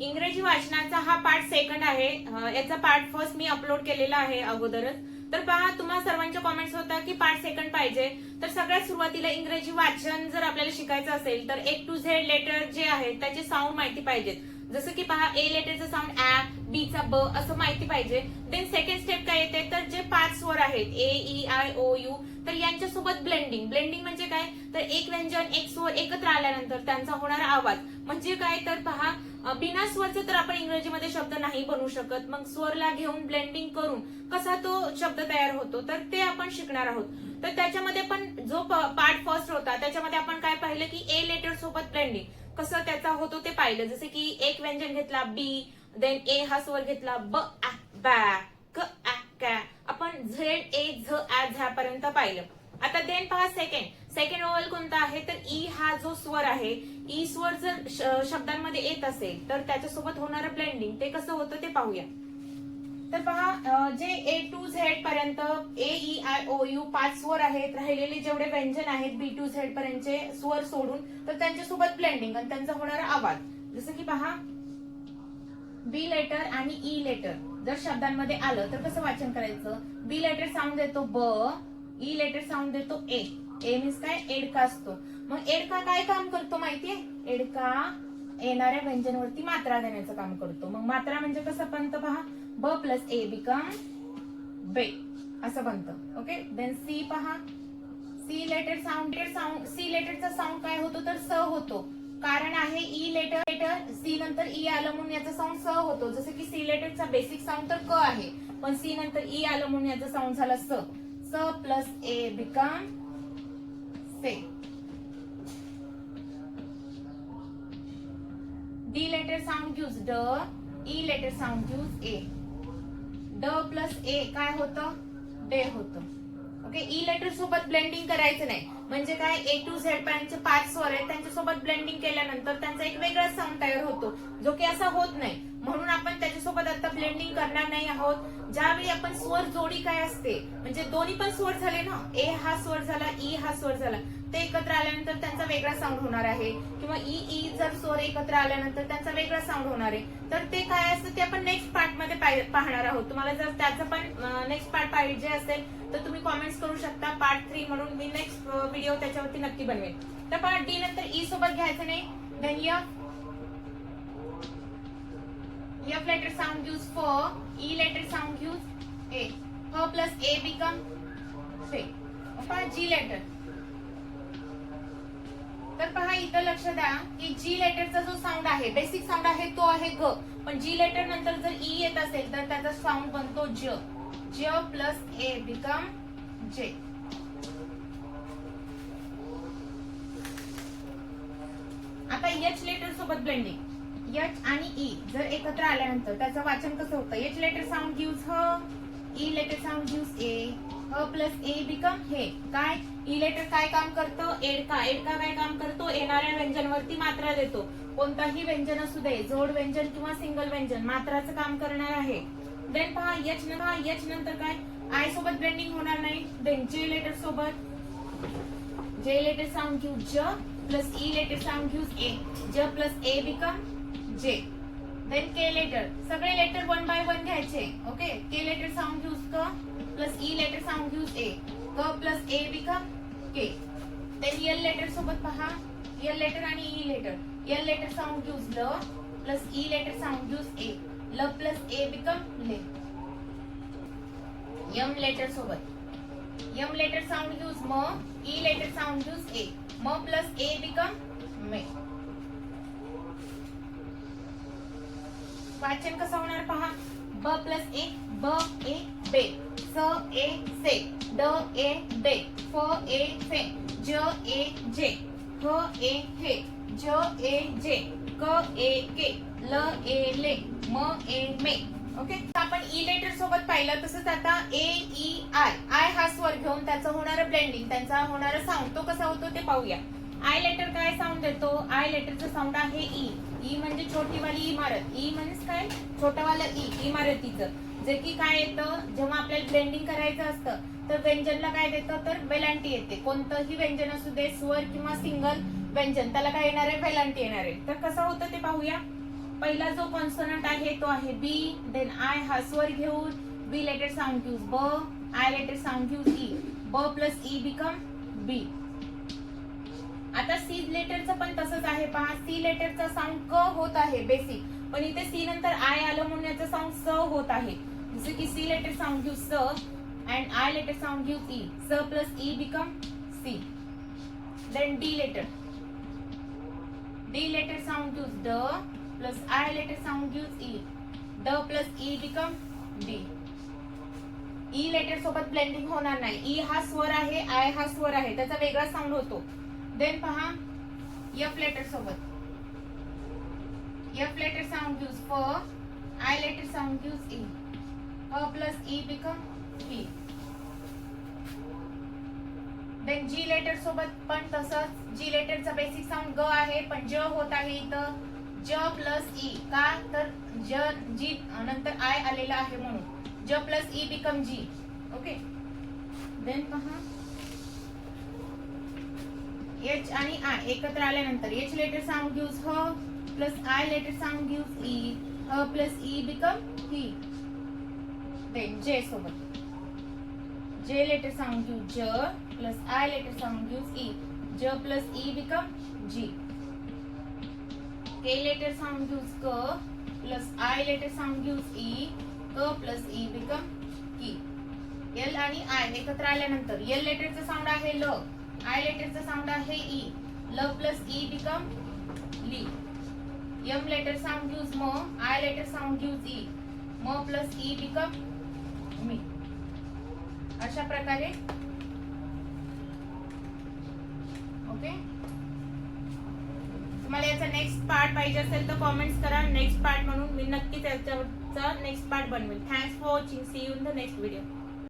इंग्रजी वाचनाचा हा पार्ट सेकंड आहे. याचा पार्ट फर्स्ट मी अपलोड केलेला आहे अगोदरच. तर पहा, तुम्हा सर्वांच्या कॉमेंट्स होता की पार्ट सेकंड पाहिजे. तर सगळ्यात सुरुवातीला इंग्रजी वाचन जर आपल्याला शिकायचं असेल तर A to Z लेटर जे आहेत त्याचे साऊंड माहिती पाहिजेत. जसं की पहा, ए लेटरचा साऊंड ऍ, बी चा ब असं माहिती पाहिजे. देन सेकंड स्टेप काय येते, तर जे 5 स्वर आहेत ए ई आय ओ यू, तर यांच्यासोबत ब्लेंडिंग. ब्लेंडिंग म्हणजे काय, तर एक व्यंजन एक स्वर एकत्र आल्यानंतर त्यांचा होणारा आवाज म्हणजे काय, तर पहा, बिना स्वरचे तर आपण इंग्रजीमध्ये शब्द नाही बनवू शकत. मग स्वरला घेऊन ब्लेंडिंग करून कसा तो शब्द तयार होतो तर ते आपण शिकणार आहोत. तर त्याच्यामध्ये पण जो पार्ट फर्स्ट होता त्याच्यामध्ये आपण काय पाहिलं की ए लेटर सोबत ब्लेंडिंग कसं त्याचा होतो ते पाहिलं. जसे की एक व्यंजन घेतला बी, देन ए हा स्वर घेतला ब आ बॅ क आ कॅ, आपण झेड ए झ आ झ्यापर्यंत पाहिलं. आता देन पहा सेकंड ओवल कोणता आहे, तर ई हा जो स्वर आहे, ई स्वर जर शब्दांमध्ये येत असेल तर त्याच्यासोबत होणारं ब्लेंडिंग ते कसं होतं ते पाहूया. तर पहा, जे ए टू झेड पर्यंत ए ई आय ओ यू 5 स्वर आहेत, राहिलेले जेवढे व्यंजन आहेत बी टू झेड पर्यंतचे स्वर सोडून तर त्यांच्यासोबत ब्लेंडिंग आणि त्यांचा होणारा आवाज. जसं की पहा, बी लेटर आणि ई लेटर जर शब्दांमध्ये आलं तर कसं वाचन करायचं. बी लेटर साऊंड देतो ब, ई लेटर साऊंड देतो ए. ए मीन्स काय, एडका असतो. मग एडका काय काम करतो माहितीये, एडका येणाऱ्या व्यंजनवरती मात्रा देण्याचं काम करतो. मग मात्रा म्हणजे कसं बनतं पहा, ब प्लस ए बिकम बे असं बनतं. ओके. देन सी पहा, सी लेटर सी लेटरचा साऊंड काय होतो, तर स होतो. कारण आहे ई लेटर सी नंतर ई आलं म्हणून याचा साऊंड स होतो. जसं की सी लेटरचा बेसिक साऊंड तर क आहे, पण सी नंतर ई आलं म्हणून याचा साऊंड झाला स. स प्लस ए बिकम से. डी लेटर साऊंड यूज ड, ई लेटर साऊंड यूज ए. ड प्लस ए काय होतं, डे होतं. ओके. ई लेटर सोबत ब्लेंडिंग करायचं नाही. म्हणजे काय, ए टू झेड पर्यंतचे 5 स्वर आहेत त्यांच्यासोबत ब्लेंडिंग केल्यानंतर त्यांचा एक वेगळा साऊंड तयार होतो जो की असा होत नाही. म्हणून आपण त्याच्यासोबत आता ब्लेंडिंग करणार नाही आहोत. ज्यावेळी आपण स्वर जोडी काय असते, म्हणजे दोन्ही पण स्वर झाले ना, ए हा स्वर झाला, ई हा स्वर झाला, ते एकत्र आल्यानंतर त्यांचा वेगळा साऊंड होणार आहे. किंवा ई ई जर स्वर एकत्र आल्यानंतर त्यांचा वेगळा साऊंड होणार आहे. तर ते काय असतं ते आपण नेक्स्ट पार्ट मध्ये पाहणार आहोत. तुम्हाला जर त्याचं पण नेक्स्ट पार्ट पाहिजे असेल तर तुम्ही कॉमेंट्स करू शकता. पार्ट 3 म्हणून मी नेक्स्ट व्हिडिओ त्याच्यावरती नक्की बनवेन. तर पार्ट डी नंतर ई सोबत घ्यायचं नाही. Then F letter sound use for, E letter sound use A. F plus A become F. पहा G letter. तर पहा इथं लक्ष द्या की G लेटरचा जो साऊंड आहे, बेसिक साऊंड आहे तो आहे ग, पण G लेटर नंतर जर ई येत असेल तर त्याचा साऊंड बनतो ज. ज प्लस ए बिकम जे. आता एच लेटर सोबत ब्लेंडिंग. एच आणि ई जर एकत्र आल्यानंतर त्याचं वाचन कसं होतं, एच लेटर साऊंड गिव्स ह, ई लेटर साऊंड गिव्स ए. ह प्लस ए बिकम हे. काय, ई लेटर काय काम करतं, एडका. एडका काय काम करतो, येणाऱ्या व्यंजनवरती मात्रा देतो. कोणताही व्यंजन असू दे, जोड व्यंजन किंवा सिंगल व्यंजन, मात्राचं काम करणार आहे. देन पहा एच नंतर काय, आय सोबत ब्लेंडिंग होणार नाही. देन जे लेटर सोबत, जे लेटर साऊंड गिव्ह ज plus E letter sound gives ए. ज प्लस ए become J. Then K letter, सगळे लेटर 1 by 1 घ्यायचे. Okay. K letter sound use क plus E letter sound use ए. क प्लस ए become K. Then L letter सोबत पहा, एल लेटर आणि E letter. L letter sound use ल plus E letter sound use ए. ल प्लस ए बिकम ले. एम लेटर सोबत, एम लेटर साऊंड यूज म, ई लेटर साऊंड यूज ए. म प्लस ए बिकम मे. वाचन कसं होणार पहा, ब प्लस ए ब ए बे. स ए से. ड ए डे. फ ए फे. ज ए जे. ह ए हे. ज ए जे. क ए के. ल ए ले. म ए मे. ओके. आपण ई लेटर सोबत पाहिलं तसंच आता ए ई आय, आय हा स्वर घेऊन त्याचं होणारं ब्लेंडिंग, त्यांचा होणारा साऊंड तो कसा होतो ते पाहूया. आय लेटर काय साऊंड देतो, आय लेटरचं साऊंड आहे ई. ई म्हणजे छोटीवाली इमारत. ई म्हणजे काय, छोटवालं ई, इमारतीचं. जे की काय येतं, जेव्हा आपल्याला ब्लेंडिंग करायचं असतं तर व्यंजनला काय देतं, तर वेलांटी येते. कोणतंही व्यंजन असू दे, स्वर किंवा सिंगल व्यंजन, त्याला काय येणार आहे, वेलांटी येणार आहे. तर कसं होतं ते पाहूया. पहिला जो कॉन्सोनंट आहे तो आहे बी, देन आय हा स्वर घेऊन बी लेटर साऊंड गिव्स ब, आय लेटर साऊंड गिव्स ई, ब प्लस ई बिकम बी. आता सी लेटरचं पण तसंच आहे पहा, सी लेटरचा साऊंड क होत आहे बेसिक, पण इथे सी नंतर आय आलं म्हणून याचा साऊंड स होत आहे. जसे की सी लेटर साऊंड गिव्स स and I letter sound gives ई, स प्लस ई become C. Then D letter, D letter sound gives ड plus I letter sound gives ई, ड प्लस ई बिकम डी. ई लेटर सोबत ब्लेंडिंग होणार नाही, ई हा स्वर आहे, आय हा स्वर आहे, त्याचा वेगळा साऊंड होतो. देन पहा एफ लेटर सोबत, एफ लेटर साऊंड गिव्स फ, आय लेटर साऊंड गिव्स ई, अ प्लस ई बिकम ई. देन जी लेटर सोबत पण तसंच, जी लेटरचा बेसिक साऊंड ग आहे पण ज होत आहे इथं, ज प्लस ई, का तर ज जी नंतर आय आलेला आहे म्हणून, ज प्लस ई बिकम जी. ओके. देन पहा एच आणि आय एकत्र आल्यानंतर एच लेटर साऊंड गिव्स ह plus I letter sound gives ई, ह प्लस ई बिकम ही. देन जे सोबत, J letter sound gives J plus I letter sound gives E. J plus E become G. K letter sound gives K plus I letter sound gives E. K plus E become E. L आणि I एकत्र आल्यानंतर L लेटरचा sound आहे ल, I लेटरचा sound आहे E. ल plus E become ली. M letter sound gives म, I letter sound gives E. म plus E become मी. अशा प्रकारे. ओके. तुम्हाला याचा नेक्स्ट पार्ट पाहिजे असेल तर कॉमेंट्स करा, नेक्स्ट पार्ट म्हणून मी नक्कीच याच्यावरचा नेक्स्ट पार्ट बनवेल. Thanks for watching. See you in the next video.